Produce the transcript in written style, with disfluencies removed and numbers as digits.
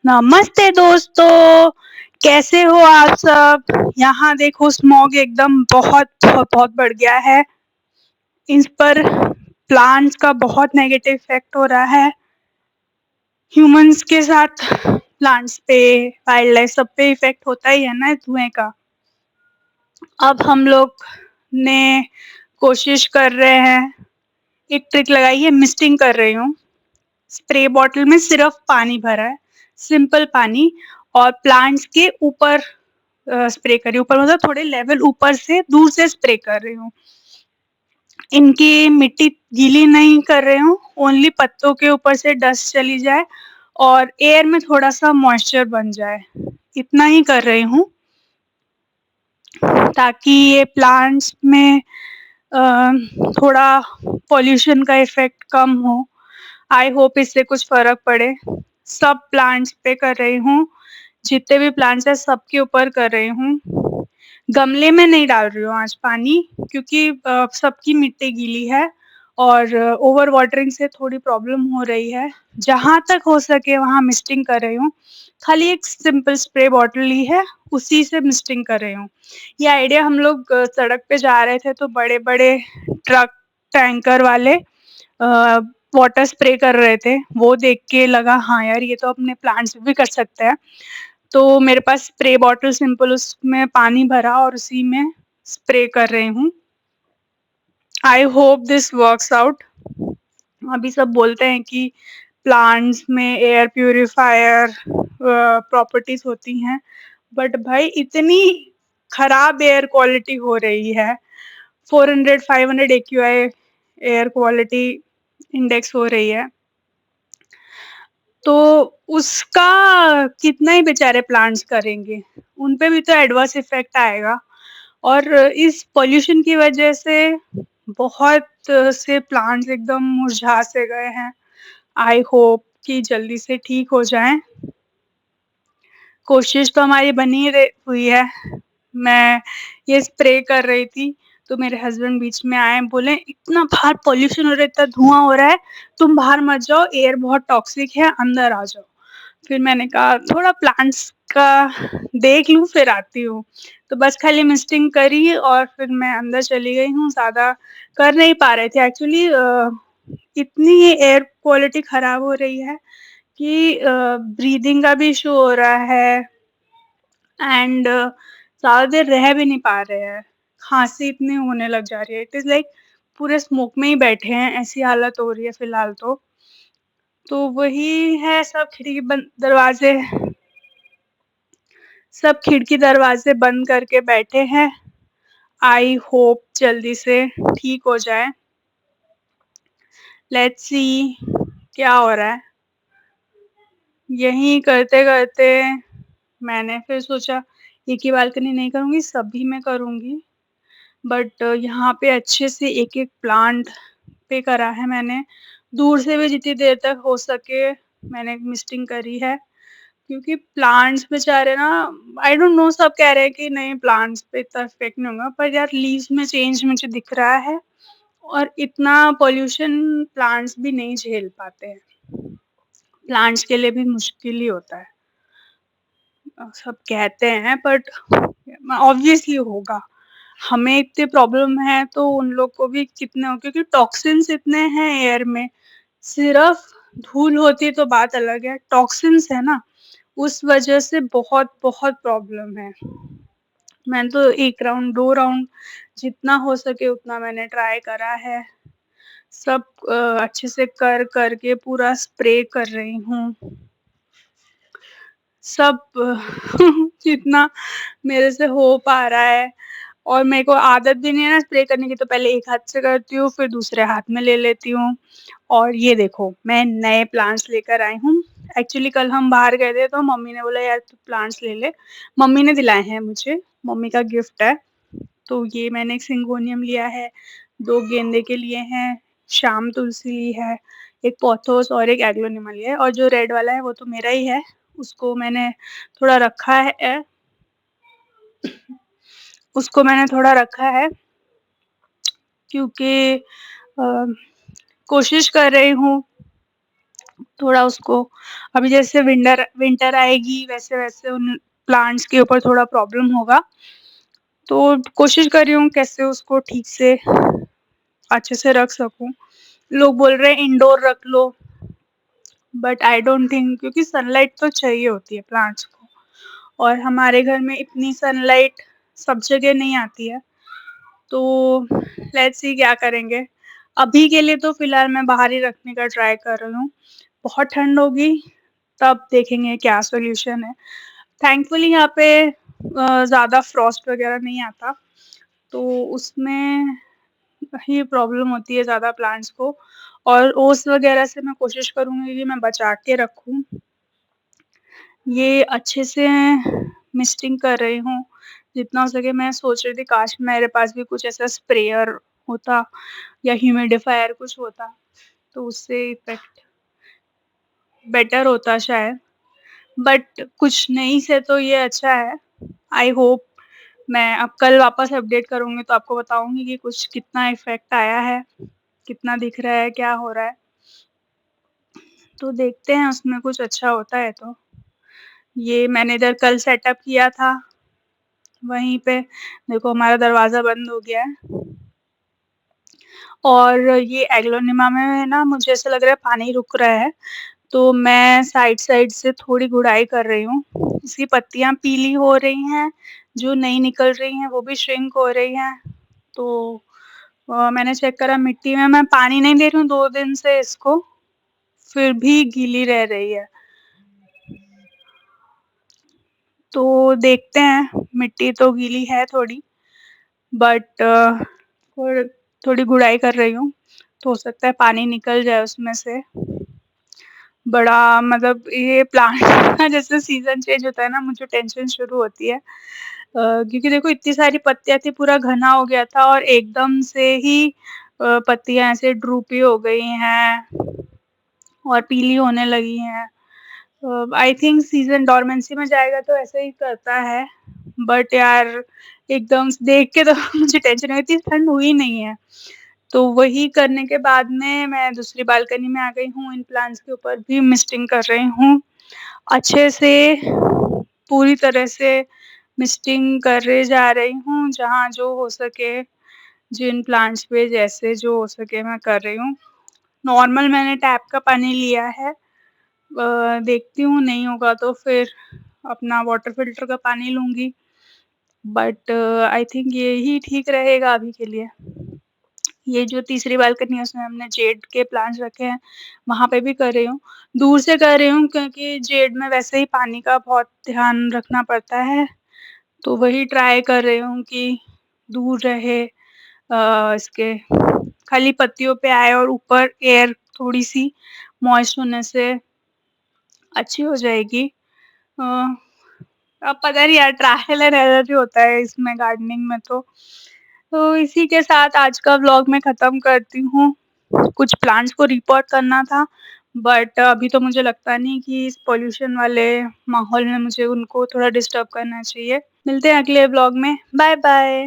नमस्ते दोस्तों, कैसे हो आप सब? यहाँ देखो स्मॉग एकदम बहुत बहुत बढ़ गया है। इस पर प्लांट्स का बहुत नेगेटिव इफेक्ट हो रहा है। ह्यूमंस के साथ प्लांट्स पे, वाइल्ड लाइफ सब पे इफेक्ट होता ही है ना धुएं का। अब हम लोग ने कोशिश कर रहे हैं, एक ट्रिक लगाई है, मिस्टिंग कर रही हूँ। स्प्रे बॉटल में सिर्फ पानी भरा है, सिंपल पानी, और प्लांट्स के ऊपर स्प्रे कर रही हूँ। ऊपर मतलब थोड़े लेवल ऊपर से दूर से स्प्रे कर रही हूँ। इनकी मिट्टी गीली नहीं कर रही हूँ, ओनली पत्तों के ऊपर से डस्ट चली जाए और एयर में थोड़ा सा मॉइस्चर बन जाए, इतना ही कर रही हूँ ताकि ये प्लांट्स में थोड़ा पॉल्यूशन का इफेक्ट कम हो। आई होप इससे कुछ फर्क पड़े। सब प्लांट्स पे कर रही हूँ, जितने भी प्लांट्स है सबके ऊपर कर रही हूँ। गमले में नहीं डाल रही हूँ आज पानी, क्योंकि सबकी मिट्टी गीली है और ओवर वाटरिंग से थोड़ी प्रॉब्लम हो रही है। जहाँ तक हो सके वहाँ मिस्टिंग कर रही हूँ। खाली एक सिंपल स्प्रे बॉटल ली है, उसी से मिस्टिंग कर रही हूँ। ये आइडिया हम लोग सड़क पे जा रहे थे तो बड़े बड़े ट्रक टैंकर वाले वाटर स्प्रे कर रहे थे, वो देख के लगा हाँ यार ये तो अपने प्लांट्स भी कर सकते हैं। तो मेरे पास स्प्रे बॉटल सिंपल, उसमें पानी भरा और उसी में स्प्रे कर रही हूँ। I hope this works out. अभी सब बोलते हैं कि प्लांट्स में एयर प्यूरिफायर प्रॉपर्टीज होती हैं, बट भाई इतनी खराब एयर क्वालिटी हो रही है। 400-500 AQI एयर क्वालिटी इंडेक्स हो रही है, तो उसका कितना ही बेचारे प्लांट्स करेंगे, उन पे भी तो एडवर्स इफेक्ट आएगा। और इस पोल्यूशन की वजह से बहुत से प्लांट्स एकदम मुरझा से गए हैं। आई होप कि जल्दी से ठीक हो जाएं। कोशिश तो हमारी बनी हुई है। मैं ये स्प्रे कर रही थी तो मेरे हस्बैंड बीच में आए, बोले इतना बाहर पॉल्यूशन हो रहा है, इतना धुआं हो रहा है, तुम बाहर मत जाओ, एयर बहुत टॉक्सिक है, अंदर आ जाओ। फिर मैंने कहा थोड़ा प्लांट्स का देख लूँ फिर आती हूँ। तो बस खाली मिस्टिंग करी और फिर मैं अंदर चली गई हूँ। ज़्यादा कर नहीं पा रहे थे एक्चुअली। इतनी एयर क्वालिटी खराब हो रही है कि ब्रीदिंग का भी इशू हो रहा है एंड ज़्यादा देर रह भी नहीं पा रहे हैं। खांसी इतनी होने लग जा रही है, इट इज़ लाइक पूरे स्मोक में ही बैठे हैं, ऐसी हालत हो रही है फिलहाल तो। तो वही है, सब खिड़की दरवाजे बंद करके बैठे हैं। आई होप जल्दी से ठीक हो जाए। लेट्स सी क्या हो रहा है। यही करते करते मैंने फिर सोचा एक ही बालकनी नहीं करूँगी, सभी में करूँगी। बट यहाँ पे अच्छे से एक-एक प्लांट पे करा है मैंने। दूर से भी जितनी देर तक हो सके मैंने मिस्टिंग करी है, क्योंकि प्लांट्स बेचारे ना, आई डोंट नो, सब कह रहे हैं कि नहीं प्लांट्स पे इतना इफेक्ट नहीं होगा, पर यार लीव्स में चेंज मुझे दिख रहा है और इतना पॉल्यूशन प्लांट्स भी नहीं झेल पाते हैं। प्लांट्स के लिए भी मुश्किल ही होता है। सब कहते हैं बट ऑब्वियसली होगा। हमें इतनी प्रॉब्लम है तो उन लोग को भी कितने हो, क्योंकि टॉक्सिन्स इतने हैं एयर में। सिर्फ धूल होती तो बात अलग है, टॉक्सिन्स है ना, उस वजह से बहुत बहुत प्रॉब्लम है। मैंने तो 1 राउंड 2 राउंड जितना हो सके उतना मैंने ट्राई करा है। सब अच्छे से कर करके पूरा स्प्रे कर रही हूँ। सब जितना मेरे से हो पा रहा है। और मेरे को आदत भी नहीं है ना स्प्रे करने की, तो पहले एक हाथ से करती हूँ, फिर दूसरे हाथ में ले लेती हूँ। और ये देखो मैं नए प्लांट्स लेकर आई हूँ। एक्चुअली कल हम बाहर गए थे तो मम्मी ने बोला यार तू प्लांट्स ले ले। मम्मी ने दिलाए हैं मुझे, मम्मी का गिफ्ट है। तो ये मैंने एक सिंगोनियम लिया है, 2 गेंदे के लिए हैं, शाम तुलसी ली है, एक पोथोस और एक एग्लोनिमा लिया है, और जो रेड वाला है वो तो मेरा ही है, उसको मैंने थोड़ा रखा है। उसको मैंने थोड़ा रखा है क्योंकि कोशिश कर रही हूँ थोड़ा उसको अभी जैसे विंटर विंटर आएगी वैसे-वैसे उन प्लांट्स के ऊपर थोड़ा प्रॉब्लम होगा। तो कोशिश कर रही हूँ कैसे उसको ठीक से अच्छे से रख सकूँ। लोग बोल रहे हैं इंडोर रख लो, बट आई डोंट थिंक क्योंकि सनलाइट तो चाहिए होती है प्लांट्स को और हमारे घर में इतनी सनलाइट सब जगह नहीं आती है। तो लेट्स सी क्या करेंगे। अभी के लिए तो फिलहाल मैं बाहर ही रखने का ट्राई कर रही हूँ। बहुत ठंड होगी तब देखेंगे क्या सॉल्यूशन है। थैंकफुली यहाँ पे ज़्यादा फ्रॉस्ट वगैरह नहीं आता, तो उसमें ही प्रॉब्लम होती है ज़्यादा प्लांट्स को और ओस वगैरह से मैं कोशिश करूँगी कि मैं बचा के रखूँ। ये अच्छे से मिस्टिंग कर रही हूँ, जितना हो सके मैं सोच रही थी काश मेरे पास भी कुछ ऐसा स्प्रेयर होता या ह्यूमिडिफायर कुछ होता, तो उससे इफ़ेक्ट बेटर होता शायद। बट कुछ नहीं से तो ये अच्छा है। आई होप मैं अब कल वापस अपडेट करूँगी तो आपको बताऊँगी कि कुछ कितना इफ़ेक्ट आया है, कितना दिख रहा है, क्या हो रहा है। तो देखते हैं उसमें कुछ अच्छा होता है तो। ये मैंने इधर कल सेटअप किया था, वहीं पे देखो हमारा दरवाज़ा बंद हो गया है और ये एग्लोनिमा में है ना मुझे ऐसा लग रहा है पानी रुक रहा है, तो मैं साइड-साइड से थोड़ी गुड़ाई कर रही हूँ। इसकी पत्तियाँ पीली हो रही हैं, जो नई निकल रही हैं वो भी श्रिंक हो रही हैं। तो मैंने चेक करा मिट्टी में मैं पानी नहीं दे रही हूँ 2 दिन से इसको, फिर भी गीली रह रही है। तो देखते हैं, मिट्टी तो गीली है थोड़ी बट थोड़ थोड़ी गुड़ाई कर रही हूँ, तो हो सकता है पानी निकल जाए उसमें से। बड़ा मतलब ये प्लांट का जैसे सीज़न चेंज होता है ना, मुझे टेंशन शुरू होती है। क्योंकि देखो इतनी सारी पत्तियाँ थी, पूरा घना हो गया था और एकदम से ही पत्तियाँ ऐसे ड्रूपी हो गई हैं और पीली होने लगी हैं। आई थिंक सीज़न डोरमेंसी में जाएगा तो ऐसा ही करता है। बट यार एकदम से देख के तो मुझे टेंशन हो रही थी, ठंड हुई नहीं है। तो वही करने के बाद में मैं दूसरी बालकनी में आ गई हूँ, इन प्लांट्स के ऊपर भी मिस्टिंग कर रही हूँ। अच्छे से पूरी तरह से मिस्टिंग करे जा रही हूँ, जहाँ जो हो सके, जिन प्लांट्स पे जैसे जो हो सके मैं कर रही हूँ। नॉर्मल मैंने टैप का पानी लिया है, देखती हूँ नहीं होगा तो फिर अपना वाटर फ़िल्टर का पानी लूँगी। बट आई थिंक यही ठीक रहेगा अभी के लिए। ये जो तीसरी बालकनी है उसमें हमने जेड के प्लांट्स रखे हैं, वहाँ पे भी कर रही हूँ। दूर से कर रही हूँ क्योंकि जेड में वैसे ही पानी का बहुत ध्यान रखना पड़ता है, तो वही ट्राई कर रही हूँ कि दूर रहे इसके खाली पत्तियों पे आए और ऊपर एयर थोड़ी-सी मॉइस्ट होने से अच्छी हो जाएगी। अ, अब पता नहीं यार ट्रायल एंड एरर ही होता है इसमें गार्डनिंग में तो। तो इसी के साथ आज का व्लॉग मैं ख़त्म करती हूँ। कुछ प्लांट्स को रिपोर्ट करना था, बट अभी तो मुझे लगता नहीं कि इस पॉल्यूशन वाले माहौल में मुझे उनको थोड़ा डिस्टर्ब करना चाहिए। मिलते हैं अगले व्लॉग में। Bye bye.